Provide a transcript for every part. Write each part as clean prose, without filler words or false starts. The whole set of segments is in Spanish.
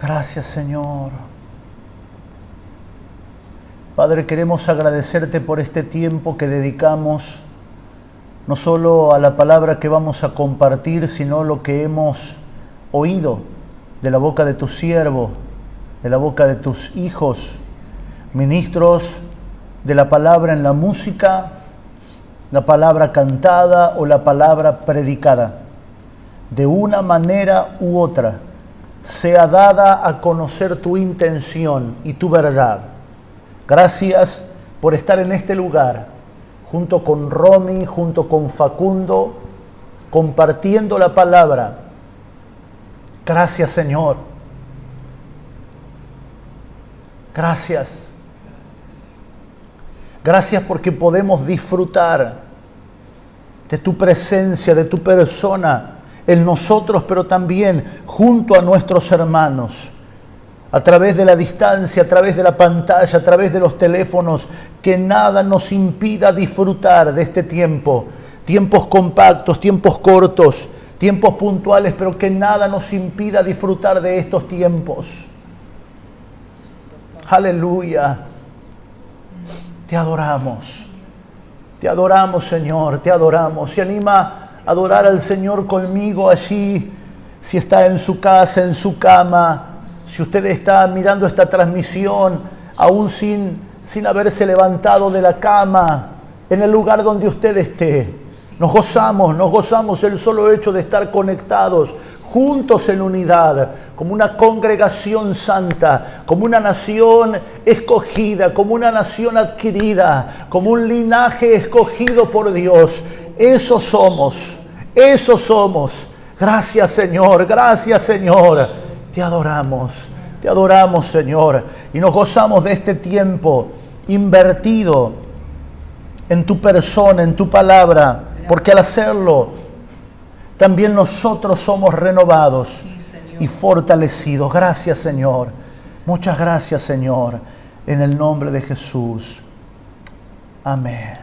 Gracias, Señor. Padre, queremos agradecerte por este tiempo que dedicamos no solo a la palabra que vamos a compartir, sino lo que hemos oído de la boca de tu siervo, de la boca de tus hijos, ministros de la palabra en la música, la palabra cantada o la palabra predicada. De una manera u otra, sea dada a conocer tu intención y tu verdad. Gracias por estar en este lugar, junto con Romy, junto con Facundo, compartiendo la palabra. Gracias, Señor. Gracias. Gracias porque podemos disfrutar de tu presencia, de tu persona, en nosotros, pero también junto a nuestros hermanos, a través de la distancia, a través de la pantalla, a través de los teléfonos, que nada nos impida disfrutar de este tiempo. Tiempos compactos, tiempos cortos, tiempos puntuales, pero que nada nos impida disfrutar de estos tiempos. Aleluya. Te adoramos, Señor, te adoramos. Se anima a adorar al Señor conmigo allí, si está en su casa, en su cama, si usted está mirando esta transmisión, aún sin haberse levantado de la cama, en el lugar donde usted esté. Nos gozamos el solo hecho de estar conectados, juntos en unidad, como una congregación santa, como una nación escogida, como una nación adquirida, como un linaje escogido por Dios. Eso somos. Gracias, Señor, Te adoramos, Señor, y nos gozamos de este tiempo invertido en tu persona, en tu palabra, porque al hacerlo, también nosotros somos renovados y fortalecidos. Gracias, Señor. Muchas gracias, Señor, en el nombre de Jesús. Amén.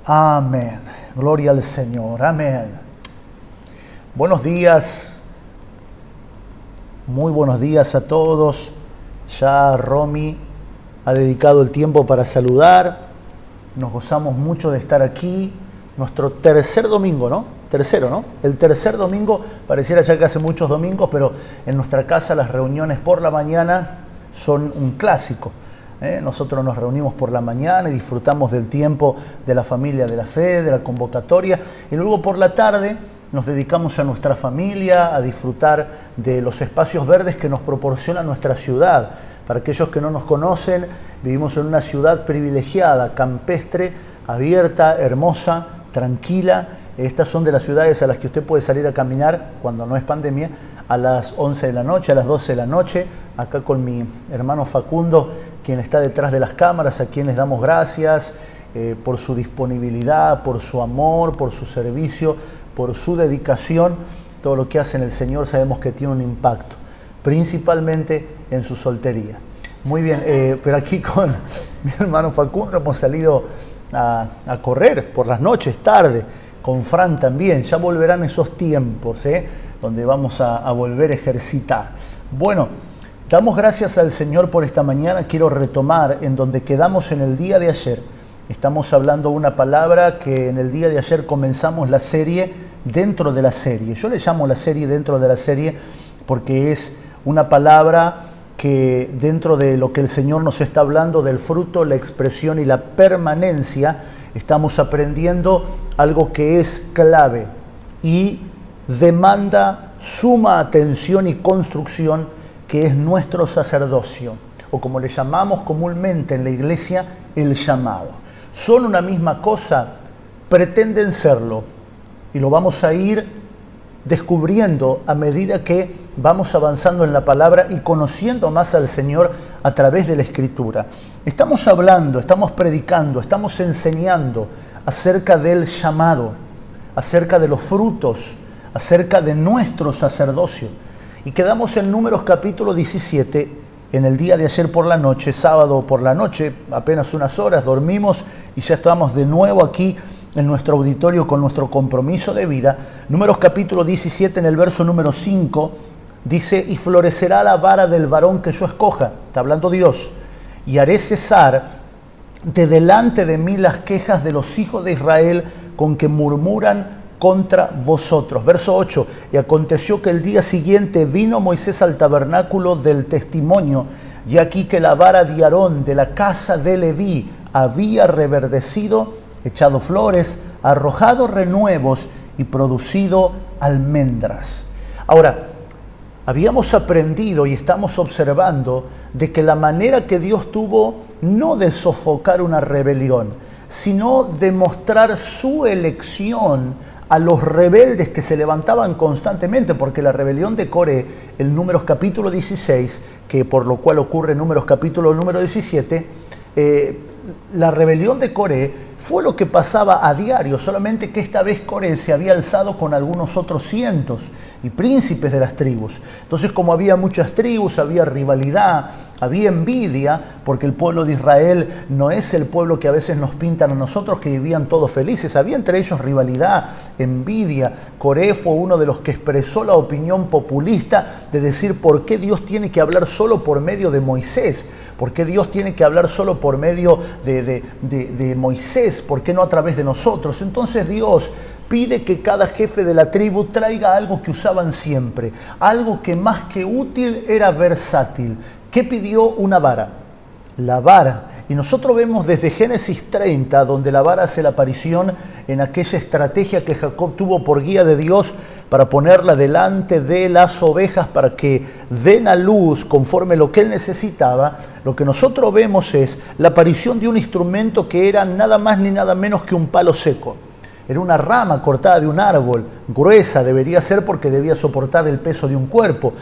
Amén. Gloria al Señor. Amén. Buenos días. Muy buenos días a todos. Ya Romy ha dedicado el tiempo para saludar. Nos gozamos mucho de estar aquí. Nuestro tercer domingo, ¿no? Tercero, ¿no? El tercer domingo, pareciera ya que hace muchos domingos, pero en nuestra casa las reuniones por la mañana son un clásico. Nosotros nos reunimos por la mañana y disfrutamos del tiempo de la familia de la fe, de la convocatoria, y luego por la tarde nos dedicamos a nuestra familia, a disfrutar de los espacios verdes que nos proporciona nuestra ciudad. Para aquellos que no nos conocen, vivimos en una ciudad privilegiada, campestre, abierta, hermosa, tranquila. Estas son de las ciudades a las que usted puede salir a caminar, cuando no es pandemia, a las 11 de la noche, a las 12 de la noche, acá con mi hermano Facundo, quien está detrás de las cámaras, a quien les damos gracias por su disponibilidad, por su amor, por su servicio, por su dedicación. Todo lo que hace en el Señor sabemos que tiene un impacto, principalmente en su soltería. Muy bien, pero aquí con mi hermano Facundo hemos salido a correr por las noches, tarde, con Fran también. Ya volverán esos tiempos, donde vamos a volver a ejercitar. Bueno, damos gracias al Señor por esta mañana. Quiero retomar en donde quedamos en el día de ayer. Estamos hablando una palabra que en el día de ayer comenzamos la serie dentro de la serie. Yo le llamo la serie dentro de la serie porque es una palabra que dentro de lo que el Señor nos está hablando del fruto, la expresión y la permanencia, estamos aprendiendo algo que es clave y demanda suma atención y construcción, que es nuestro sacerdocio, o como le llamamos comúnmente en la iglesia, el llamado. ¿Son una misma cosa? Pretenden serlo, y lo vamos a ir descubriendo a medida que vamos avanzando en la palabra y conociendo más al Señor a través de la Escritura. Estamos hablando, estamos predicando, estamos enseñando acerca del llamado, acerca de los frutos, acerca de nuestro sacerdocio. Y quedamos en Números capítulo 17, en el día de ayer por la noche, sábado por la noche, apenas unas horas, dormimos y ya estamos de nuevo aquí en nuestro auditorio con nuestro compromiso de vida. Números capítulo 17, en el verso número 5, Dice, y florecerá la vara del varón que yo escoja, está hablando Dios, y haré cesar de delante de mí las quejas de los hijos de Israel con que murmuran contra vosotros. Verso 8, y aconteció que el día siguiente vino Moisés al tabernáculo del testimonio, y aquí que la vara de Aarón de la casa de Leví había reverdecido, echado flores, arrojado renuevos y producido almendras. Ahora, habíamos aprendido y estamos observando de que la manera que Dios tuvo no de sofocar una rebelión, sino de mostrar su elección a los rebeldes que se levantaban constantemente, porque la rebelión de Coré, el Números capítulo 16, que por lo cual ocurre en Números capítulo número 17, la rebelión de Coré fue lo que pasaba a diario, solamente que esta vez Coré se había alzado con algunos otros cientos y príncipes de las tribus. Entonces, como había muchas tribus, había rivalidad, había envidia, porque el pueblo de Israel no es el pueblo que a veces nos pintan a nosotros, que vivían todos felices. Había entre ellos rivalidad, envidia. Coré fue uno de los que expresó la opinión populista de decir por qué Dios tiene que hablar solo por medio de Moisés. ¿Por qué Dios tiene que hablar solo por medio de Moisés? ¿Por qué no a través de nosotros? Entonces Dios pide que cada jefe de la tribu traiga algo que usaban siempre, algo que más que útil era versátil. ¿Qué pidió? Una vara. La vara. Y nosotros vemos desde Génesis 30, donde la vara hace la aparición en aquella estrategia que Jacob tuvo por guía de Dios para ponerla delante de las ovejas para que den a luz conforme lo que él necesitaba. Lo que nosotros vemos es la aparición de un instrumento que era nada más ni nada menos que un palo seco. Era una rama cortada de un árbol, gruesa debería ser porque debía soportar el peso de un cuerpo.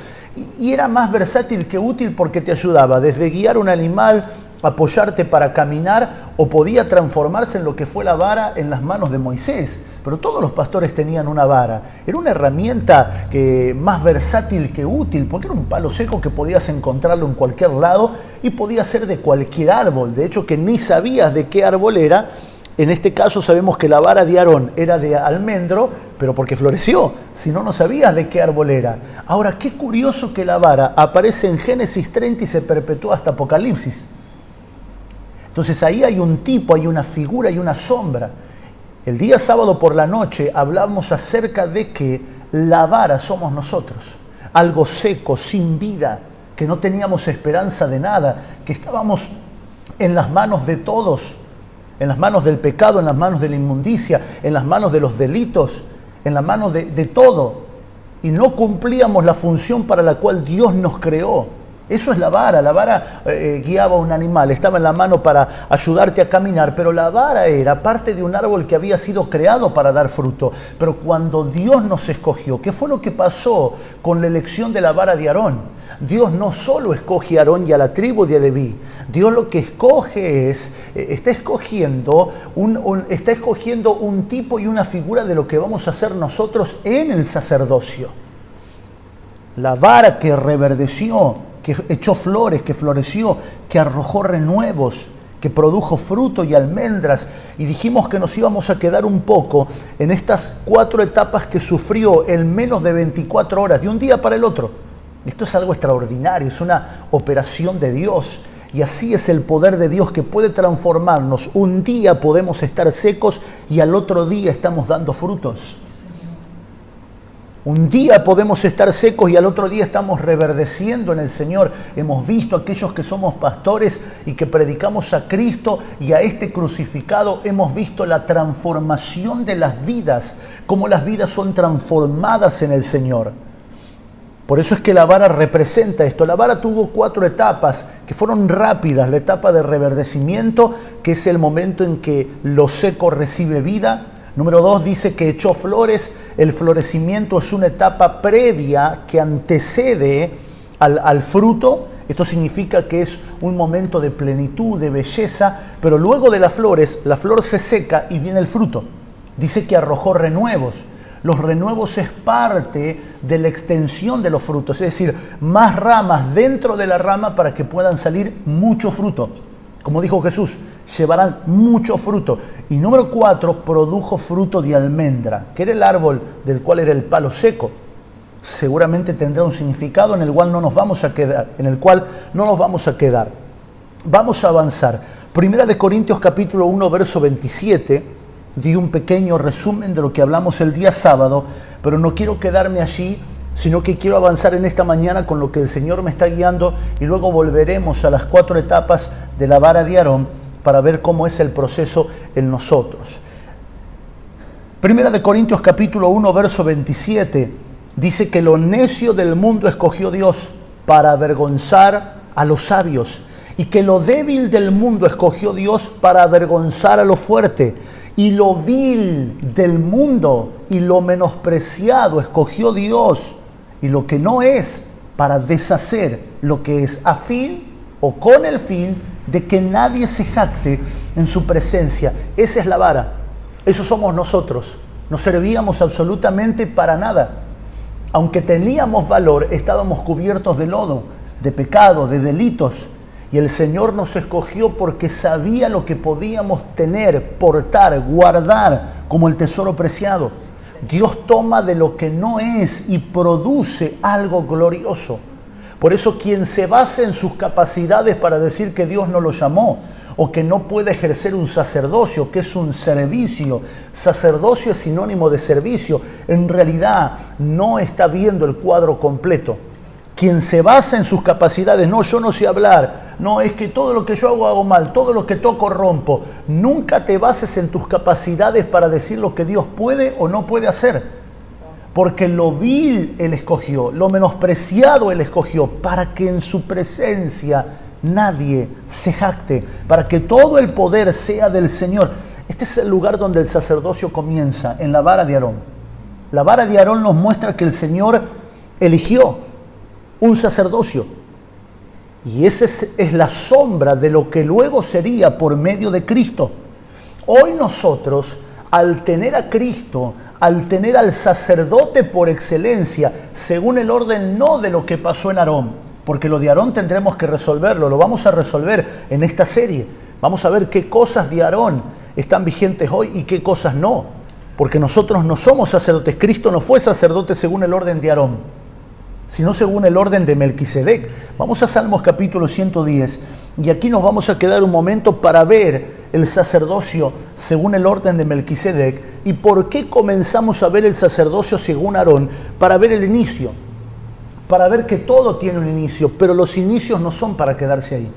Y era más versátil que útil porque te ayudaba desde guiar un animal, apoyarte para caminar, o podía transformarse en lo que fue la vara en las manos de Moisés. Pero todos los pastores tenían una vara. Era una herramienta más versátil que útil, porque era un palo seco que podías encontrarlo en cualquier lado y podía ser de cualquier árbol. De hecho, que ni sabías de qué árbol era. En este caso sabemos que la vara de Aarón era de almendro, pero porque floreció, si no, no sabías de qué árbol era. Ahora, qué curioso que la vara aparece en Génesis 30 y se perpetúa hasta Apocalipsis. Entonces ahí hay un tipo, hay una figura y una sombra. El día sábado por la noche hablamos acerca de que la vara somos nosotros, algo seco, sin vida, que no teníamos esperanza de nada, que estábamos en las manos de todos, en las manos del pecado, en las manos de la inmundicia, en las manos de los delitos, en las manos de todo. Y no cumplíamos la función para la cual Dios nos creó. Eso es la vara. La vara guiaba a un animal, estaba en la mano para ayudarte a caminar, pero la vara era parte de un árbol que había sido creado para dar fruto. Pero cuando Dios nos escogió, ¿qué fue lo que pasó con la elección de la vara de Aarón? Dios no solo escoge a Aarón y a la tribu de Leví. Dios lo que escoge es, está escogiendo un tipo y una figura de lo que vamos a hacer nosotros en el sacerdocio. La vara que reverdeció, que echó flores, que floreció, que arrojó renuevos, que produjo fruto y almendras. Y dijimos que nos íbamos a quedar un poco en estas 4 etapas que sufrió en menos de 24 horas, de un día para el otro. Esto es algo extraordinario, es una operación de Dios. Y así es el poder de Dios que puede transformarnos. Un día podemos estar secos y al otro día estamos dando frutos. Un día podemos estar secos y al otro día estamos reverdeciendo en el Señor. Hemos visto a aquellos que somos pastores y que predicamos a Cristo y a este crucificado, hemos visto la transformación de las vidas, cómo las vidas son transformadas en el Señor. Por eso es que la vara representa esto. La vara tuvo 4 etapas que fueron rápidas. La etapa de reverdecimiento, que es el momento en que lo seco recibe vida. Número 2 dice que echó flores. El florecimiento es una etapa previa que antecede al fruto. Esto significa que es un momento de plenitud, de belleza, pero luego de las flores, la flor se seca y viene el fruto. Dice que arrojó renuevos. Los renuevos es parte de la extensión de los frutos, es decir, más ramas dentro de la rama para que puedan salir mucho fruto. Como dijo Jesús, llevarán mucho fruto. Y número 4, produjo fruto de almendra, que era el árbol del cual era el palo seco. seguramente tendrá un significado en el cual no nos vamos a quedar, Vamos a avanzar. Primera de Corintios capítulo 1, verso 27, di un pequeño resumen de lo que hablamos el día sábado, pero no quiero quedarme allí, sino que quiero avanzar en esta mañana con lo que el Señor me está guiando y luego volveremos a las 4 etapas de la vara de Aarón para ver cómo es el proceso en nosotros. Primera de Corintios capítulo 1, verso 27, dice que lo necio del mundo escogió Dios para avergonzar a los sabios, y que lo débil del mundo escogió Dios para avergonzar a lo fuerte, y lo vil del mundo y lo menospreciado escogió Dios, y lo que no es, para deshacer lo que es, a fin o con el fin de que nadie se jacte en su presencia. Esa es la vara. Eso somos nosotros. No servíamos absolutamente para nada. Aunque teníamos valor, estábamos cubiertos de lodo, de pecado, de delitos. Y el Señor nos escogió porque sabía lo que podíamos tener, portar, guardar como el tesoro preciado. Dios toma de lo que no es y produce algo glorioso. Por eso quien se basa en sus capacidades para decir que Dios no lo llamó o que no puede ejercer un sacerdocio, que es un servicio. Sacerdocio es sinónimo de servicio. En realidad no está viendo el cuadro completo. Quien se basa en sus capacidades, no, yo no sé hablar, no, es que todo lo que yo hago mal, todo lo que toco rompo. Nunca te bases en tus capacidades para decir lo que Dios puede o no puede hacer. Porque lo vil Él escogió, lo menospreciado Él escogió, para que en su presencia nadie se jacte, para que todo el poder sea del Señor. Este es el lugar donde el sacerdocio comienza, en la vara de Aarón. La vara de Aarón nos muestra que el Señor eligió un sacerdocio. Y esa es la sombra de lo que luego sería por medio de Cristo. Hoy nosotros, al tener a Cristo, al tener al sacerdote por excelencia, según el orden no de lo que pasó en Aarón, porque lo de Aarón tendremos que resolverlo, lo vamos a resolver en esta serie. Vamos a ver qué cosas de Aarón están vigentes hoy y qué cosas no. Porque nosotros no somos sacerdotes. Cristo no fue sacerdote según el orden de Aarón, sino según el orden de Melquisedec. Vamos a Salmos capítulo 110, y aquí nos vamos a quedar un momento para ver el sacerdocio según el orden de Melquisedec, y por qué comenzamos a ver el sacerdocio según Aarón, para ver el inicio, para ver que todo tiene un inicio, pero los inicios no son para quedarse ahí.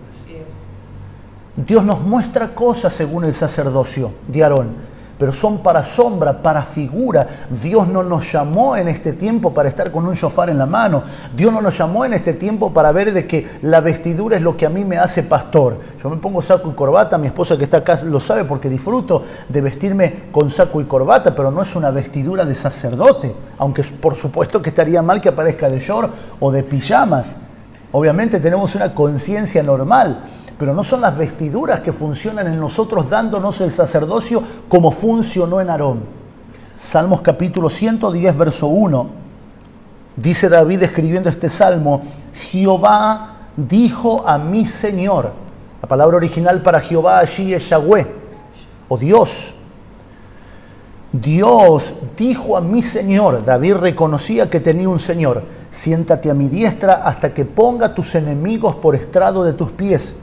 Dios nos muestra cosas según el sacerdocio de Aarón, pero son para sombra, para figura. Dios no nos llamó en este tiempo para estar con un shofar en la mano. Dios no nos llamó en este tiempo para ver de que la vestidura es lo que a mí me hace pastor. Yo me pongo saco y corbata, mi esposa que está acá lo sabe porque disfruto de vestirme con saco y corbata, pero no es una vestidura de sacerdote, aunque por supuesto que estaría mal que aparezca de short o de pijamas. Obviamente tenemos una conciencia normal, pero no son las vestiduras que funcionan en nosotros dándonos el sacerdocio como funcionó en Aarón. Salmos capítulo 110, verso 1. Dice David escribiendo este salmo: Jehová dijo a mi Señor. La palabra original para Jehová allí es Yahweh, o Dios. Dios dijo a mi Señor. David reconocía que tenía un Señor: siéntate a mi diestra hasta que ponga tus enemigos por estrado de tus pies.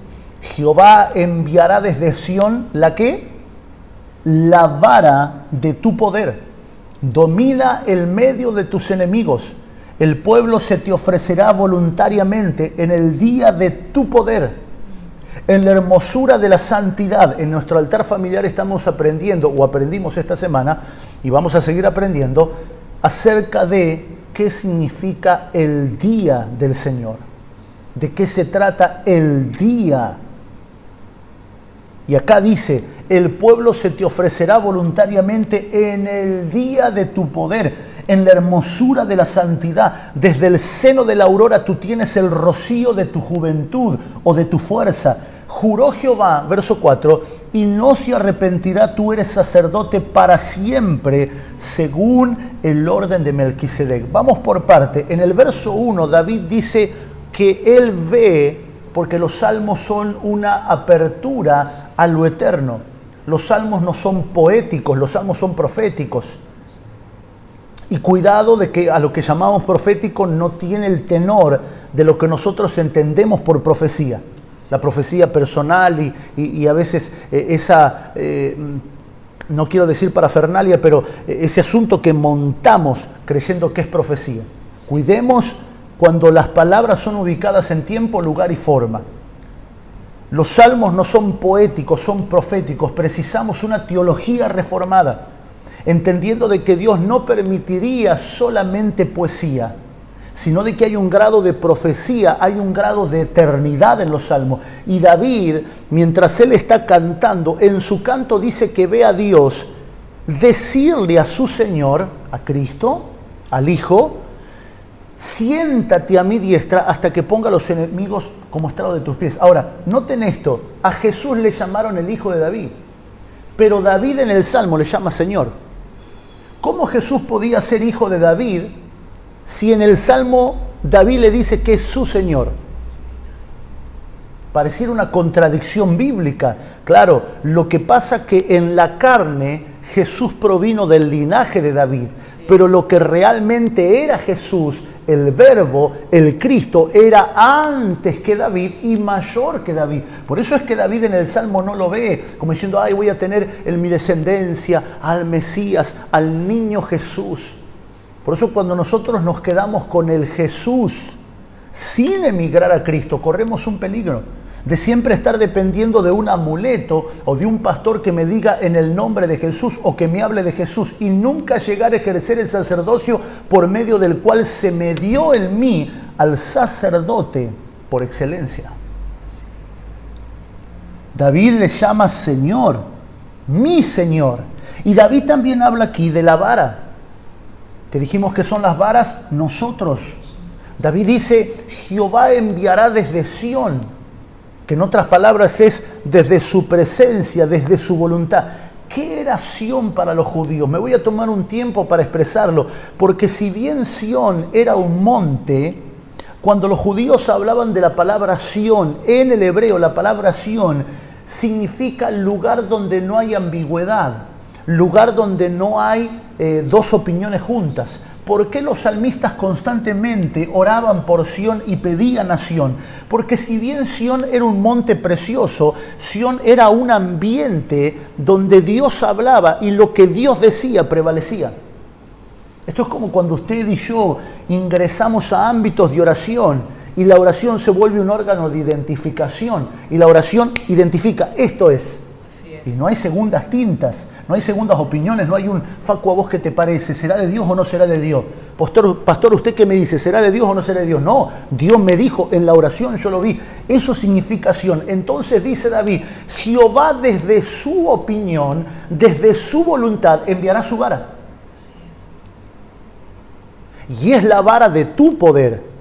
Jehová enviará desde Sión, ¿la qué? La vara de tu poder. Domina el medio de tus enemigos. El pueblo se te ofrecerá voluntariamente en el día de tu poder. En la hermosura de la santidad. En nuestro altar familiar estamos aprendiendo, o aprendimos esta semana, y vamos a seguir aprendiendo, acerca de qué significa el día del Señor. ¿De qué se trata el día? Y acá dice: el pueblo se te ofrecerá voluntariamente en el día de tu poder, en la hermosura de la santidad. Desde el seno de la aurora tú tienes el rocío de tu juventud o de tu fuerza. Juró Jehová, verso 4, y no se arrepentirá, tú eres sacerdote para siempre, según el orden de Melquisedec. Vamos por parte. En el verso 1, David dice que él ve, porque los salmos son una apertura a lo eterno. Los salmos no son poéticos, los salmos son proféticos. Y cuidado de que a lo que llamamos profético no tiene el tenor de lo que nosotros entendemos por profecía. La profecía personal y a veces esa, no quiero decir parafernalia, pero ese asunto que montamos creyendo que es profecía. Cuidemos cuando las palabras son ubicadas en tiempo, lugar y forma. Los salmos no son poéticos, son proféticos. Precisamos una teología reformada, entendiendo de que Dios no permitiría solamente poesía, sino de que hay un grado de profecía, hay un grado de eternidad en los salmos. Y David, mientras él está cantando, en su canto dice que ve a Dios decirle a su Señor, a Cristo, al Hijo: siéntate a mi diestra hasta que ponga a los enemigos como estrado de tus pies. Ahora, noten esto, a Jesús le llamaron el Hijo de David, pero David en el Salmo le llama Señor. ¿Cómo Jesús podía ser hijo de David si en el Salmo David le dice que es su Señor? Pareciera una contradicción bíblica. Claro, lo que pasa que en la carne Jesús provino del linaje de David, pero lo que realmente era Jesús, el Verbo, el Cristo, era antes que David y mayor que David. Por eso es que David en el Salmo no lo ve como diciendo: ay, voy a tener en mi descendencia al Mesías, al niño Jesús. Por eso cuando nosotros nos quedamos con el Jesús sin emigrar a Cristo, corremos un peligro de siempre estar dependiendo de un amuleto o de un pastor que me diga en el nombre de Jesús o que me hable de Jesús, y nunca llegar a ejercer el sacerdocio por medio del cual se me dio en mí al sacerdote por excelencia. David le llama Señor, mi Señor. Y David también habla aquí de la vara, que dijimos que son las varas nosotros. David dice: Jehová enviará desde Sión, que en otras palabras es desde su presencia, desde su voluntad. ¿Qué era Sión para los judíos? Me voy a tomar un tiempo para expresarlo, porque si bien Sión era un monte, cuando los judíos hablaban de la palabra Sión, en el hebreo la palabra Sión significa lugar donde no hay ambigüedad, lugar donde no hay dos opiniones juntas. ¿Por qué los salmistas constantemente oraban por Sión y pedían a Sión? Porque si bien Sión era un monte precioso, Sión era un ambiente donde Dios hablaba y lo que Dios decía prevalecía. Esto es como cuando usted y yo ingresamos a ámbitos de oración y la oración se vuelve un órgano de identificación y la oración identifica: esto es. Y no hay segundas tintas, no hay segundas opiniones, no hay un Facu, ¿a vos qué te parece? ¿Será de Dios o no será de Dios? Pastor, ¿usted qué me dice? ¿Será de Dios o no será de Dios? No, Dios me dijo en la oración, yo lo vi. Eso significa Sión. Entonces dice David: Jehová desde su opinión, desde su voluntad, enviará su vara. Y es la vara de tu poder.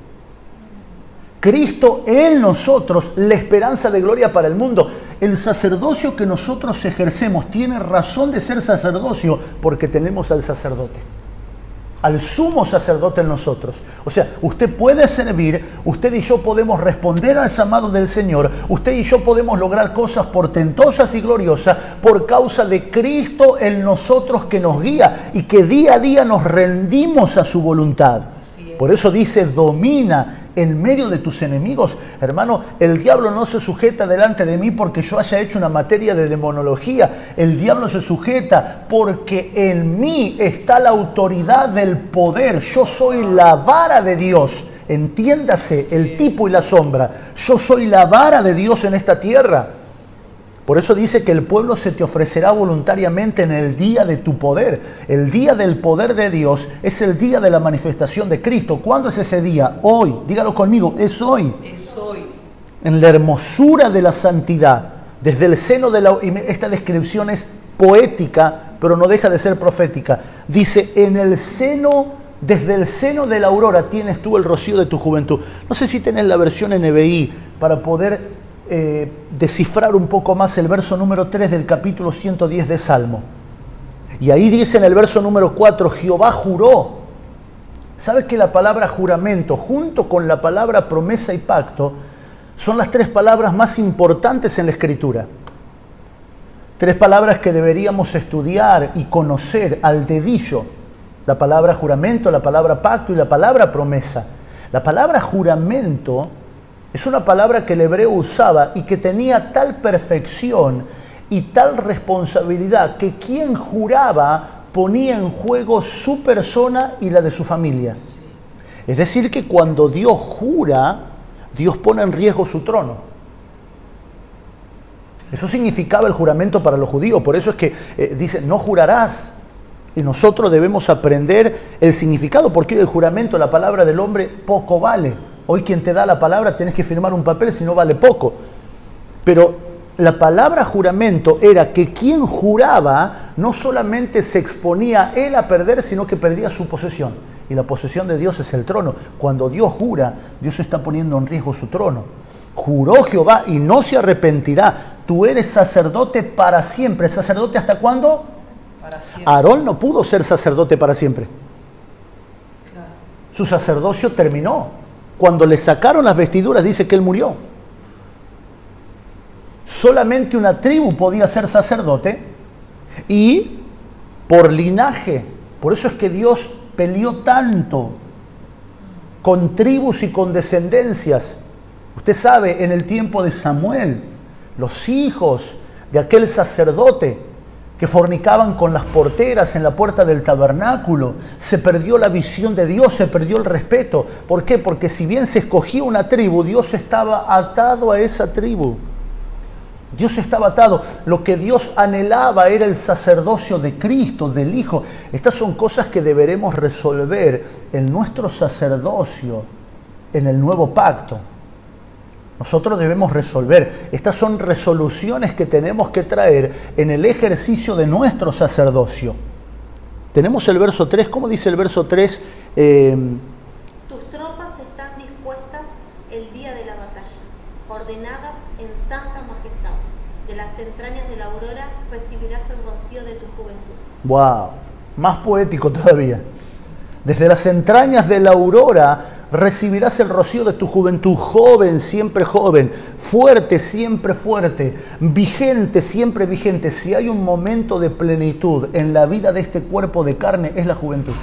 Cristo en nosotros, la esperanza de gloria para el mundo. El sacerdocio que nosotros ejercemos tiene razón de ser sacerdocio porque tenemos al sacerdote, al sumo sacerdote en nosotros. O sea, usted puede servir, usted y yo podemos responder al llamado del Señor, usted y yo podemos lograr cosas portentosas y gloriosas por causa de Cristo en nosotros que nos guía y que día a día nos rendimos a su voluntad. Por eso dice: domina en medio de tus enemigos. Hermano, el diablo no se sujeta delante de mí porque yo haya hecho una materia de demonología. El diablo se sujeta porque en mí está la autoridad del poder. Yo soy la vara de Dios. Entiéndase el tipo y la sombra. Yo soy la vara de Dios en esta tierra. Por eso dice que el pueblo se te ofrecerá voluntariamente en el día de tu poder. El día del poder de Dios es el día de la manifestación de Cristo. ¿Cuándo es ese día? Hoy. Dígalo conmigo, es hoy. Es hoy. En la hermosura de la santidad, desde el seno de la... Esta descripción es poética, pero no deja de ser profética. Dice: en el seno, desde el seno de la aurora tienes tú el rocío de tu juventud. No sé si tenés la versión NBI para poder descifrar un poco más el verso número 3 del capítulo 110 de Salmo. Y ahí dice en el verso número 4: Jehová juró. ¿Sabe que la palabra juramento, junto con la palabra promesa y pacto, son las tres palabras más importantes en la Escritura? Tres palabras que deberíamos estudiar y conocer al dedillo. La palabra juramento, la palabra pacto y la palabra promesa. La palabra juramento es una palabra que el hebreo usaba y que tenía tal perfección y tal responsabilidad que quien juraba ponía en juego su persona y la de su familia. Es decir, que cuando Dios jura, Dios pone en riesgo su trono. Eso significaba el juramento para los judíos. Por eso es que dice, no jurarás. Y nosotros debemos aprender el significado, porque el juramento, la palabra del hombre, poco vale. Hoy quien te da la palabra tenés que firmar un papel, si no vale poco. Pero la palabra juramento era que quien juraba no solamente se exponía él a perder, sino que perdía su posesión. Y la posesión de Dios es el trono. Cuando Dios jura, Dios está poniendo en riesgo su trono. Juró Jehová y no se arrepentirá. Tú eres sacerdote para siempre. ¿Sacerdote hasta cuándo? Aarón no pudo ser sacerdote para siempre. Claro. Su sacerdocio terminó. Cuando le sacaron las vestiduras dice que él murió. Solamente una tribu podía ser sacerdote y por linaje. Por eso es que Dios peleó tanto con tribus y con descendencias. Usted sabe, en el tiempo de Samuel, los hijos de aquel sacerdote que fornicaban con las porteras en la puerta del tabernáculo, se perdió la visión de Dios, se perdió el respeto. ¿Por qué? Porque si bien se escogía una tribu, Dios estaba atado a esa tribu. Dios estaba atado. Lo que Dios anhelaba era el sacerdocio de Cristo, del Hijo. Estas son cosas que deberemos resolver en nuestro sacerdocio, en el nuevo pacto. Nosotros debemos resolver. Estas son resoluciones que tenemos que traer en el ejercicio de nuestro sacerdocio. Tenemos el verso 3. ¿Cómo dice el verso 3? Tus tropas están dispuestas el día de la batalla, ordenadas en santa majestad. De las entrañas de la aurora recibirás el rocío de tu juventud. ¡Wow! Más poético todavía. Desde las entrañas de la aurora recibirás el rocío de tu juventud, joven, siempre joven, fuerte, siempre fuerte, vigente, siempre vigente. Si hay un momento de plenitud en la vida de este cuerpo de carne, es la juventud.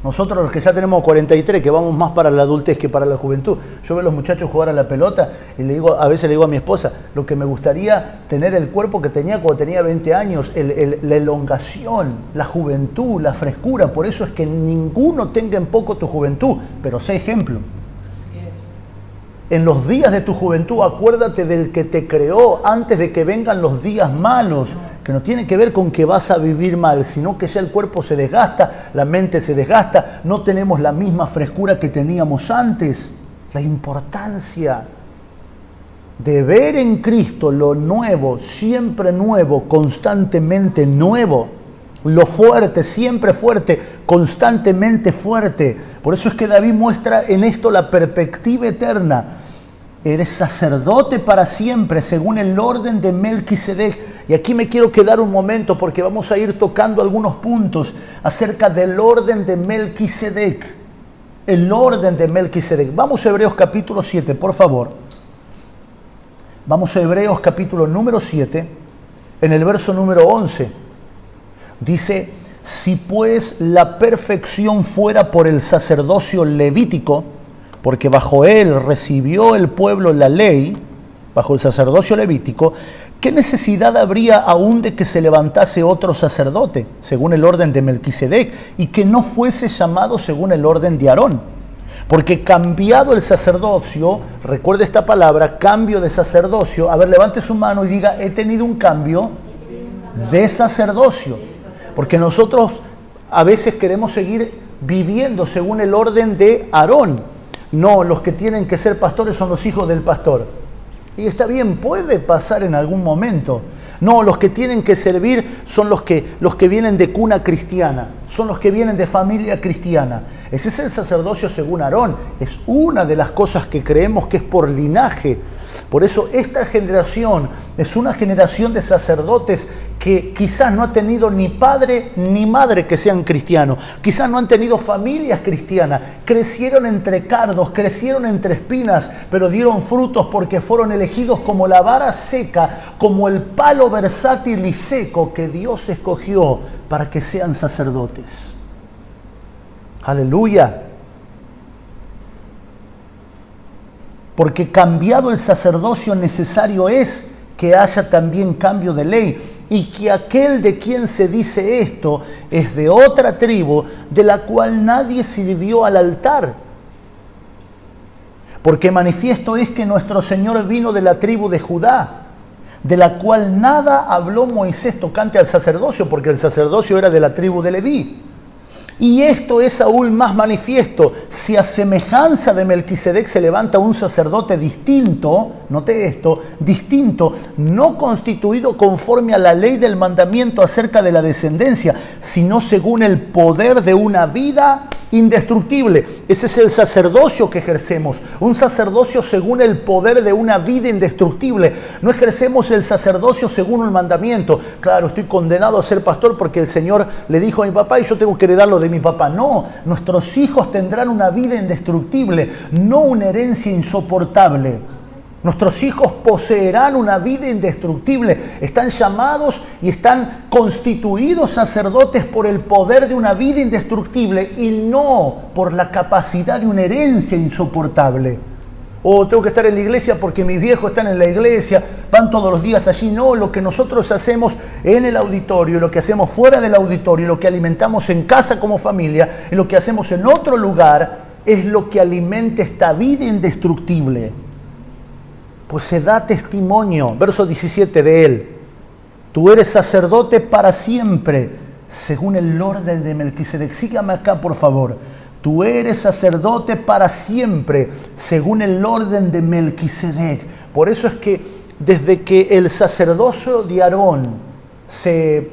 Nosotros los que ya tenemos 43, que vamos más para la adultez que para la juventud. Yo veo a los muchachos jugar a la pelota y a veces le digo a mi esposa, lo que me gustaría tener el cuerpo que tenía cuando tenía 20 años, la elongación, la juventud, la frescura. Por eso es que ninguno tenga en poco tu juventud, pero sé ejemplo. Así es. En los días de tu juventud, acuérdate del que te creó antes de que vengan los días malos, que no tiene que ver con que vas a vivir mal, sino que ya el cuerpo se desgasta, la mente se desgasta, no tenemos la misma frescura que teníamos antes. La importancia de ver en Cristo lo nuevo, siempre nuevo, constantemente nuevo. Lo fuerte, siempre fuerte, constantemente fuerte. Por eso es que David muestra en esto la perspectiva eterna. Eres sacerdote para siempre, según el orden de Melquisedec. Y aquí me quiero quedar un momento porque vamos a ir tocando algunos puntos acerca del orden de Melquisedec. El orden de Melquisedec. Vamos a Hebreos capítulo 7, por favor. Vamos a Hebreos capítulo número 7, en el verso número 11. Dice, si pues la perfección fuera por el sacerdocio levítico, porque bajo él recibió el pueblo la ley, bajo el sacerdocio levítico, ¿qué necesidad habría aún de que se levantase otro sacerdote, según el orden de Melquisedec, y que no fuese llamado según el orden de Aarón? Porque cambiado el sacerdocio, recuerde esta palabra, cambio de sacerdocio. A ver, levante su mano y diga, he tenido un cambio de sacerdocio. Porque nosotros a veces queremos seguir viviendo según el orden de Aarón. No, los que tienen que ser pastores son los hijos del pastor. Y está bien, puede pasar en algún momento. No, los que tienen que servir son los que vienen de cuna cristiana, son los que vienen de familia cristiana. Ese es el sacerdocio según Aarón. Es una de las cosas que creemos que es por linaje. Por eso esta generación es una generación de sacerdotes que quizás no ha tenido ni padre ni madre que sean cristianos, quizás no han tenido familias cristianas, crecieron entre cardos, crecieron entre espinas, pero dieron frutos porque fueron elegidos como la vara seca, como el palo versátil y seco que Dios escogió para que sean sacerdotes. Aleluya. Porque cambiado el sacerdocio, necesario es que haya también cambio de ley, y que aquel de quien se dice esto es de otra tribu, de la cual nadie sirvió al altar. Porque manifiesto es que nuestro Señor vino de la tribu de Judá, de la cual nada habló Moisés tocante al sacerdocio, porque el sacerdocio era de la tribu de Leví. Y esto es aún más manifiesto, si a semejanza de Melquisedec se levanta un sacerdote distinto, note esto, distinto, no constituido conforme a la ley del mandamiento acerca de la descendencia, sino según el poder de una vida indestructible. Ese es el sacerdocio que ejercemos, un sacerdocio según el poder de una vida indestructible. No ejercemos el sacerdocio según un mandamiento. Claro, estoy condenado a ser pastor porque el Señor le dijo a mi papá y yo tengo que heredarlo de mi papá. No, nuestros hijos tendrán una vida indestructible, no una herencia insoportable. Nuestros hijos poseerán una vida indestructible. Están llamados y están constituidos sacerdotes por el poder de una vida indestructible y no por la capacidad de una herencia insoportable. O tengo que estar en la iglesia porque mis viejos están en la iglesia, van todos los días allí. No, lo que nosotros hacemos en el auditorio, lo que hacemos fuera del auditorio, lo que alimentamos en casa como familia, y lo que hacemos en otro lugar, es lo que alimenta esta vida indestructible. Pues se da testimonio, verso 17 de él, tú eres sacerdote para siempre, según el orden de Melquisedec. Sígame acá, por favor. Tú eres sacerdote para siempre, según el orden de Melquisedec. Por eso es que desde que el sacerdocio de Aarón se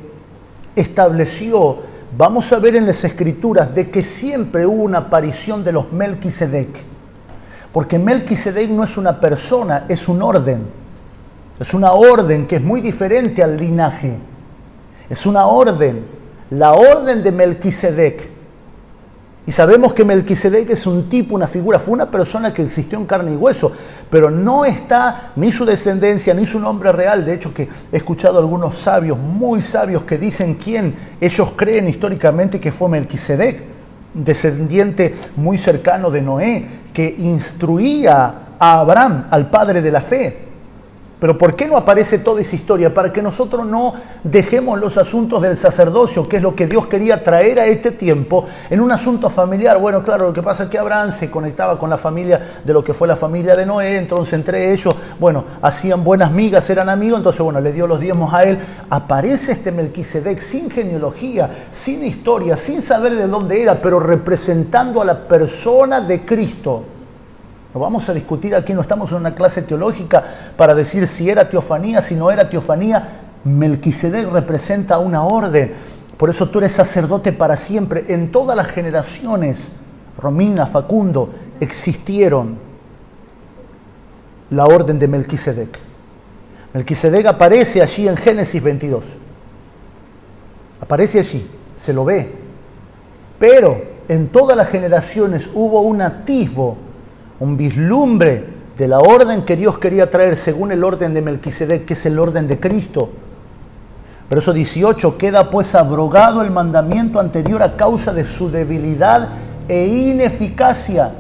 estableció, vamos a ver en las Escrituras de que siempre hubo una aparición de los Melquisedec. Porque Melquisedec no es una persona, es un orden. Es una orden que es muy diferente al linaje. Es una orden, la orden de Melquisedec. Y sabemos que Melquisedec es un tipo, una figura, fue una persona que existió en carne y hueso, pero no está ni su descendencia, ni su nombre real. De hecho, que he escuchado a algunos sabios, muy sabios, que dicen quién ellos creen históricamente que fue Melquisedec, descendiente muy cercano de Noé, que instruía a Abraham, al padre de la fe. Pero ¿por qué no aparece toda esa historia? Para que nosotros no dejemos los asuntos del sacerdocio, que es lo que Dios quería traer a este tiempo, en un asunto familiar. Bueno, claro, lo que pasa es que Abraham se conectaba con la familia de lo que fue la familia de Noé, entonces entre ellos, bueno, hacían buenas migas, eran amigos, entonces bueno, le dio los diezmos a él. Aparece este Melquisedec sin genealogía, sin historia, sin saber de dónde era, pero representando a la persona de Cristo. No vamos a discutir aquí, no estamos en una clase teológica para decir si era teofanía, si no era teofanía. Melquisedec representa una orden. Por eso tú eres sacerdote para siempre. En todas las generaciones, Romina, Facundo, existieron la orden de Melquisedec. Melquisedec aparece allí en Génesis 22. Aparece allí, se lo ve. Pero en todas las generaciones hubo un atisbo, un vislumbre de la orden que Dios quería traer según el orden de Melquisedec, que es el orden de Cristo. Verso 18, queda pues abrogado el mandamiento anterior a causa de su debilidad e ineficacia,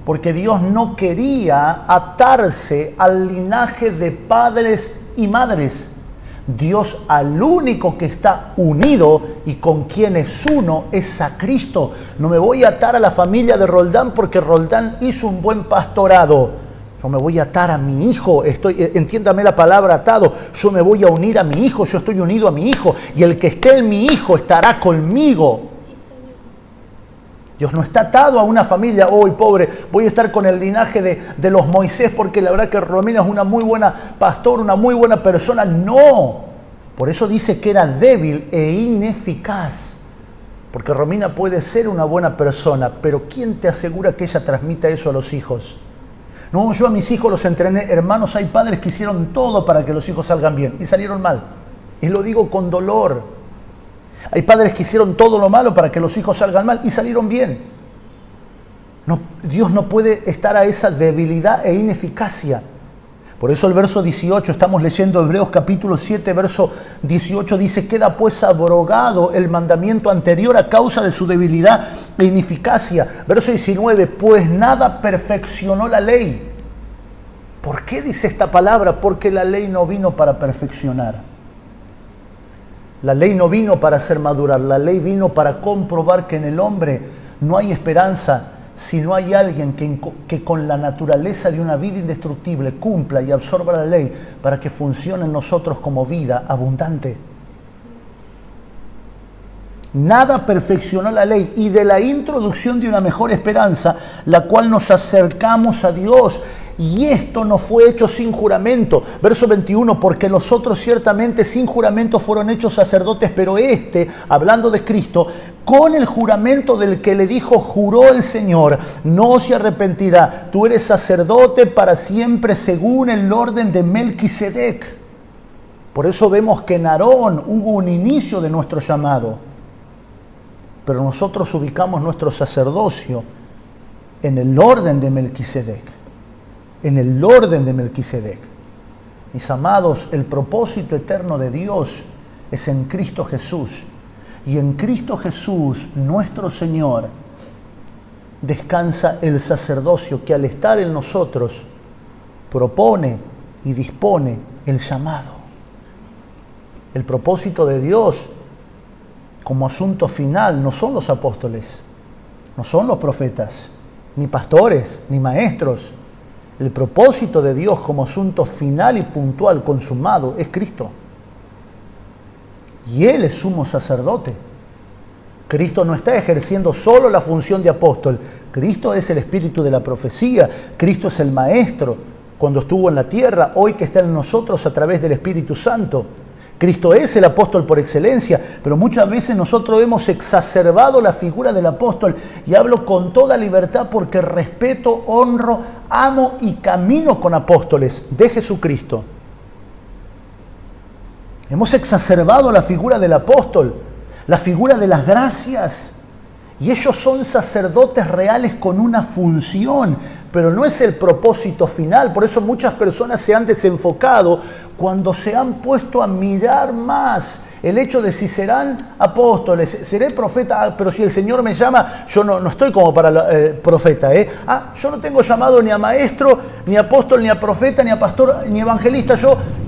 porque Dios no quería atarse al linaje de padres y madres. Dios al único que está unido y con quien es uno es a Cristo. No me voy a atar a la familia de Roldán porque Roldán hizo un buen pastorado. Yo me voy a atar a mi hijo, entiéndame la palabra atado. Yo me voy a unir a mi hijo, yo estoy unido a mi hijo. Y el que esté en mi hijo estará conmigo. Dios no está atado a una familia, hoy pobre, voy a estar con el linaje de los Moisés porque la verdad que Romina es una muy buena pastora, una muy buena persona. No, por eso dice que era débil e ineficaz. Porque Romina puede ser una buena persona, pero ¿quién te asegura que ella transmita eso a los hijos? No, yo a mis hijos los entrené. Hermanos, hay padres que hicieron todo para que los hijos salgan bien y salieron mal. Y lo digo con dolor. Hay padres que hicieron todo lo malo para que los hijos salgan mal y salieron bien. No, Dios no puede estar a esa debilidad e ineficacia. Por eso el verso 18, estamos leyendo Hebreos capítulo 7, verso 18, dice: queda pues abrogado el mandamiento anterior a causa de su debilidad e ineficacia. Verso 19, pues nada perfeccionó la ley. ¿Por qué dice esta palabra? Porque la ley no vino para perfeccionar. La ley no vino para hacer madurar, la ley vino para comprobar que en el hombre no hay esperanza si no hay alguien que con la naturaleza de una vida indestructible cumpla y absorba la ley para que funcione en nosotros como vida abundante. Nada perfeccionó la ley, y de la introducción de una mejor esperanza, la cual nos acercamos a Dios. Y esto no fue hecho sin juramento. Verso 21, porque los otros ciertamente sin juramento fueron hechos sacerdotes, pero este, hablando de Cristo, con el juramento del que le dijo, juró el Señor, no se arrepentirá. Tú eres sacerdote para siempre según el orden de Melquisedec. Por eso vemos que en Aarón hubo un inicio de nuestro llamado. Pero nosotros ubicamos nuestro sacerdocio en el orden de Melquisedec. En el orden de Melquisedec. Mis amados, el propósito eterno de Dios es en Cristo Jesús. Y en Cristo Jesús, nuestro Señor, descansa el sacerdocio que al estar en nosotros propone y dispone el llamado. El propósito de Dios como asunto final no son los apóstoles, no son los profetas, ni pastores, ni maestros. El propósito de Dios como asunto final y puntual, consumado, es Cristo. Y Él es sumo sacerdote. Cristo no está ejerciendo solo la función de apóstol. Cristo es el espíritu de la profecía. Cristo es el maestro cuando estuvo en la tierra, hoy que está en nosotros a través del Espíritu Santo. Cristo es el apóstol por excelencia, pero muchas veces nosotros hemos exacerbado la figura del apóstol, y hablo con toda libertad porque respeto, honro, amo y camino con apóstoles de Jesucristo. Hemos exacerbado la figura del apóstol, la figura de las gracias, y ellos son sacerdotes reales con una función, pero no es el propósito final. Por eso muchas personas se han desenfocado cuando se han puesto a mirar más el hecho de si serán apóstoles, seré profeta, pero si el Señor me llama, yo no estoy como para profeta. Yo no tengo llamado ni a maestro, ni a apóstol, ni a profeta, ni a pastor, ni evangelista,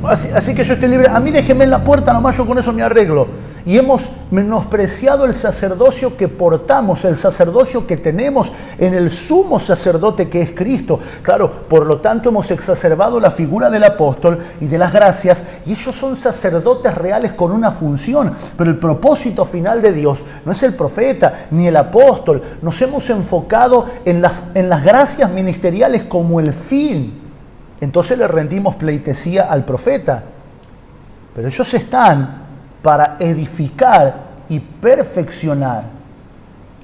así que yo estoy libre. A mí déjeme en la puerta nomás, yo con eso me arreglo. Y hemos menospreciado el sacerdocio que portamos, el sacerdocio que tenemos en el sumo sacerdote que es Cristo. Claro, por lo tanto hemos exacerbado la figura del apóstol y de las gracias, y ellos son sacerdotes reales con una función, pero el propósito final de Dios no es el profeta ni el apóstol. Nos hemos enfocado en las gracias ministeriales como el fin. Entonces le rendimos pleitesía al profeta, pero ellos están para edificar y perfeccionar,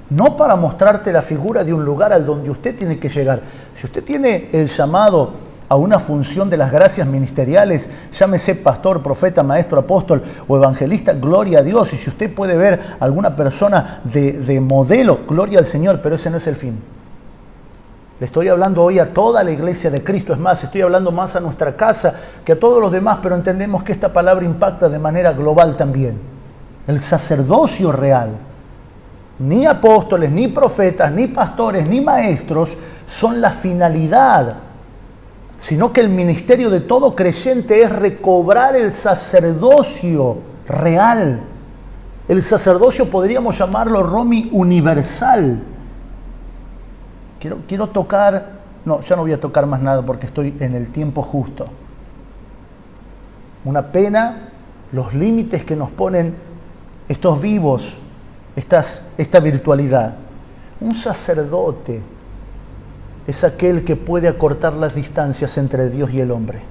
no para mostrarte la figura de un lugar al donde usted tiene que llegar. Si usted tiene el llamado a una función de las gracias ministeriales, llámese pastor, profeta, maestro, apóstol o evangelista, gloria a Dios. Y si usted puede ver alguna persona de modelo, gloria al Señor, pero ese no es el fin. Le estoy hablando hoy a toda la iglesia de Cristo. Es más, estoy hablando más a nuestra casa que a todos los demás, pero entendemos que esta palabra impacta de manera global también. El sacerdocio real. Ni apóstoles, ni profetas, ni pastores, ni maestros son la finalidad, sino que el ministerio de todo creyente es recobrar el sacerdocio real. El sacerdocio podríamos llamarlo, Romy, universal. Quiero tocar, ya no voy a tocar más nada porque estoy en el tiempo justo. Una pena los límites que nos ponen estos vivos, esta virtualidad. Un sacerdote es aquel que puede acortar las distancias entre Dios y el hombre.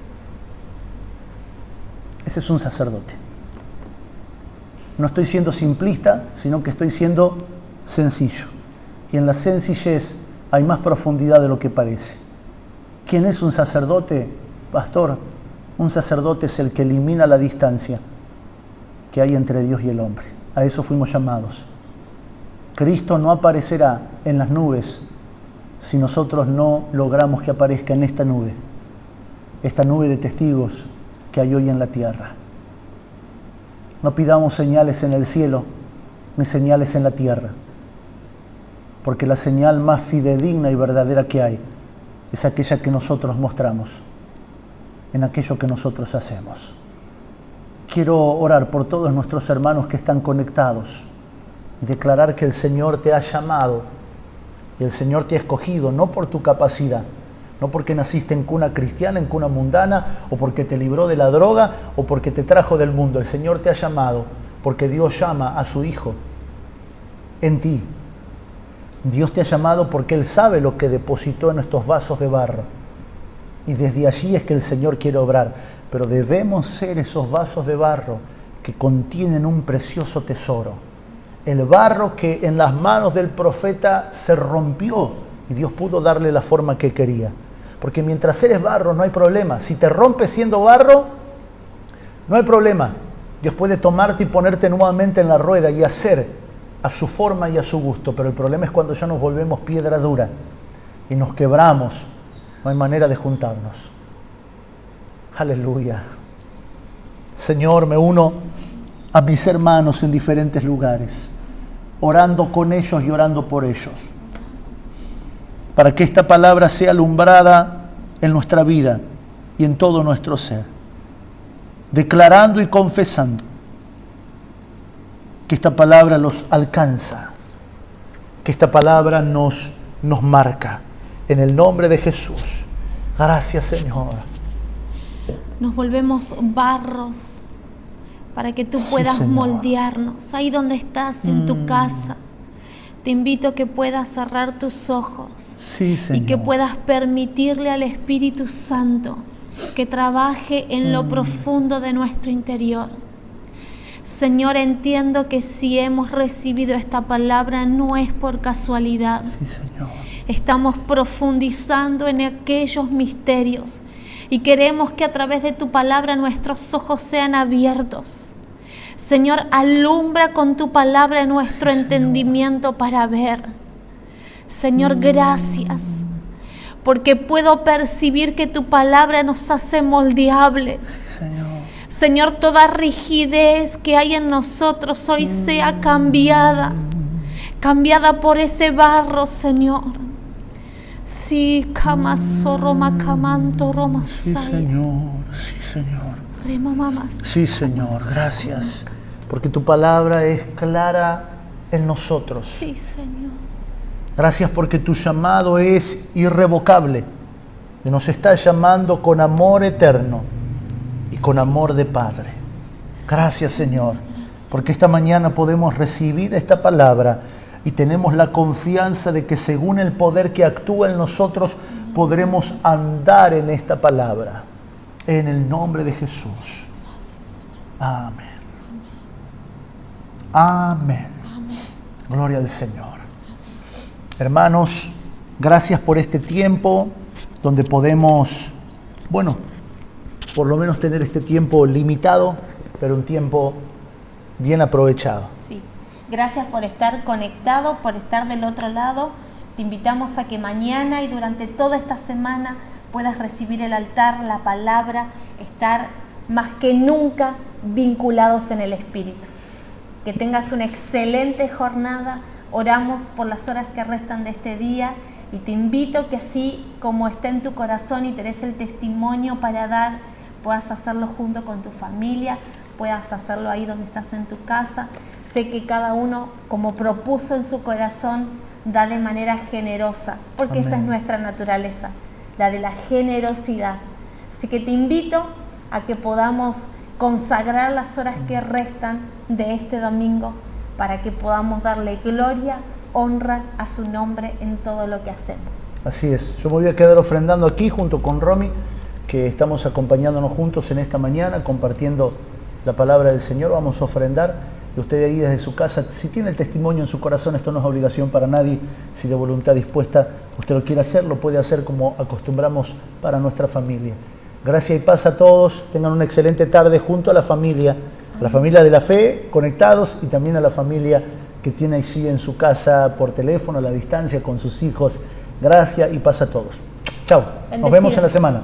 Ese es un sacerdote. No estoy siendo simplista, sino que estoy siendo sencillo. Y en la sencillez hay más profundidad de lo que parece. ¿Quién es un sacerdote? Pastor, un sacerdote es el que elimina la distancia que hay entre Dios y el hombre. A eso fuimos llamados. Cristo no aparecerá en las nubes si nosotros no logramos que aparezca en esta nube. esta nube de testigos que hay hoy en la tierra. No pidamos señales en el cielo, ni señales en la tierra, porque la señal más fidedigna y verdadera que hay es aquella que nosotros mostramos en aquello que nosotros hacemos. Quiero orar por todos nuestros hermanos que están conectados y declarar que el Señor te ha llamado y el Señor te ha escogido, no por tu capacidad, no porque naciste en cuna cristiana, en cuna mundana, o porque te libró de la droga, o porque te trajo del mundo. El Señor te ha llamado porque Dios llama a su Hijo en ti. Dios te ha llamado porque Él sabe lo que depositó en estos vasos de barro. Y desde allí es que el Señor quiere obrar. Pero debemos ser esos vasos de barro que contienen un precioso tesoro. El barro que en las manos del profeta se rompió y Dios pudo darle la forma que quería. Porque mientras eres barro no hay problema. Si te rompes siendo barro, no hay problema. Dios puede tomarte y ponerte nuevamente en la rueda y hacer a su forma y a su gusto. Pero el problema es cuando ya nos volvemos piedra dura y nos quebramos. No hay manera de juntarnos. Aleluya. Señor, me uno a mis hermanos en diferentes lugares, orando con ellos y orando por ellos, para que esta palabra sea alumbrada en nuestra vida y en todo nuestro ser, declarando y confesando que esta palabra los alcanza, que esta palabra nos marca. En el nombre de Jesús. Gracias, Señor. Nos volvemos barros para que tú puedas moldearnos. Ahí donde estás, en tu casa, te invito a que puedas cerrar tus ojos y que puedas permitirle al Espíritu Santo que trabaje en lo profundo de nuestro interior. Señor, entiendo que si hemos recibido esta palabra no es por casualidad. Sí, Señor. Estamos profundizando en aquellos misterios y queremos que a través de tu palabra nuestros ojos sean abiertos. Señor, alumbra con tu palabra nuestro entendimiento para ver. Señor, gracias, porque puedo percibir que tu palabra nos hace moldeables. Señor, toda rigidez que hay en nosotros hoy sea cambiada por ese barro, Señor. Sí, Kamasoro Kamanto Romasaya. Sí, Señor, sí, Señor. Sí, Señor, gracias, porque tu palabra es clara en nosotros. Sí, Señor. Gracias porque tu llamado es irrevocable y nos está llamando con amor eterno y con amor de Padre. Gracias, Señor, porque esta mañana podemos recibir esta palabra y tenemos la confianza de que según el poder que actúa en nosotros podremos andar en esta palabra. En el nombre de Jesús. Amén. Amén. Gloria al Señor. Hermanos, gracias por este tiempo donde podemos, por lo menos tener este tiempo limitado, pero un tiempo bien aprovechado. Sí. Gracias por estar conectado, por estar del otro lado. Te invitamos a que mañana y durante toda esta semana puedas recibir el altar, la palabra, estar más que nunca vinculados en el Espíritu. Que tengas una excelente jornada. Oramos por las horas que restan de este día y te invito que así como está en tu corazón y tenés el testimonio para dar, puedas hacerlo junto con tu familia, puedas hacerlo ahí donde estás en tu casa. Sé que cada uno, como propuso en su corazón, da de manera generosa, porque Esa es nuestra naturaleza, la de la generosidad. Así que te invito a que podamos consagrar las horas que restan de este domingo para que podamos darle gloria, honra a su nombre en todo lo que hacemos. Así es. Yo me voy a quedar ofrendando aquí junto con Romy, que estamos acompañándonos juntos en esta mañana, compartiendo la palabra del Señor. Vamos a ofrendar. Y usted ahí desde su casa, si tiene el testimonio en su corazón, esto no es obligación para nadie, si de voluntad dispuesta usted lo quiere hacer, lo puede hacer como acostumbramos para nuestra familia. Gracias y paz a todos, tengan una excelente tarde junto a la familia de la fe, conectados, y también a la familia que tiene allí en su casa por teléfono, a la distancia, con sus hijos. Gracias y paz a todos. Chao, nos vemos en la semana.